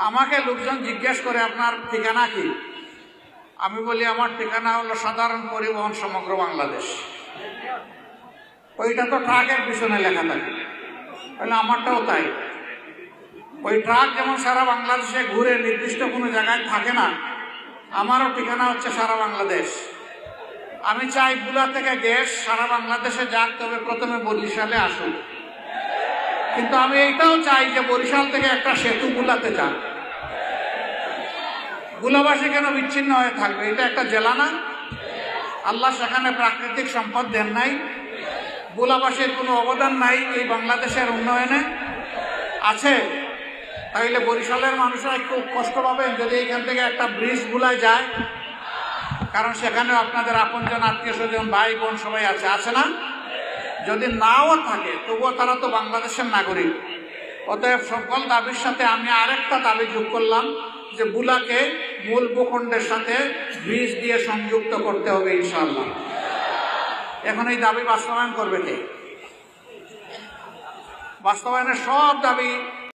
আমাকে লোকজন জিজ্ঞেস করে আপনার ঠিকানা কি, আমি বলি আমার ঠিকানা হলো সাধারণ পরিবহন সমগ্র বাংলাদেশ। ওইটা তো ট্রাকের পিছনে লেখা থাকে, তাহলে আমারটাও তাই। ওই ট্রাক যেমন সারা বাংলাদেশে ঘুরে নির্দিষ্ট কোনো জায়গায় থাকে না, আমারও ঠিকানা হচ্ছে সারা বাংলাদেশ। আমি চাই বুলা থেকে গ্যাস সারা বাংলাদেশে যাক, তবে প্রথমে বরিশালে আসুক। কিন্তু আমি এইটাও চাই যে বরিশাল থেকে একটা সেতু বুলাতে যাক। বুলাবাসী কেন বিচ্ছিন্ন হয়ে থাকবে? এটা একটা জেলা না? আল্লাহ সেখানে প্রাকৃতিক সম্পদ দেন নাই? বুলাবাসীর কোনো অবদান নাই এই বাংলাদেশের উন্নয়নে? আছে। তাইলে বরিশালের মানুষরা একটু কষ্ট পাবেন যদি এখান থেকে একটা ব্রিজ বুলায় যায়, কারণ সেখানে আপনাদের আপনজন, আত্মীয় স্বজন, ভাই বোন সবাই আছে, আছে না? যদি নাও থাকে তবুও তারা তো বাংলাদেশের নাগরিক। অতএব সকল দাবির সাথে আমি আরেকটা দাবি যোগ করলাম যে বুলাকে মূল ভূখণ্ডের সাথে ব্রিজ দিয়ে সংযুক্ত করতে হবে ইনশাআল্লাহ। এখন এই দাবি বাস্তবায়ন করবে কে? বাস্তবায়নের সব দাবি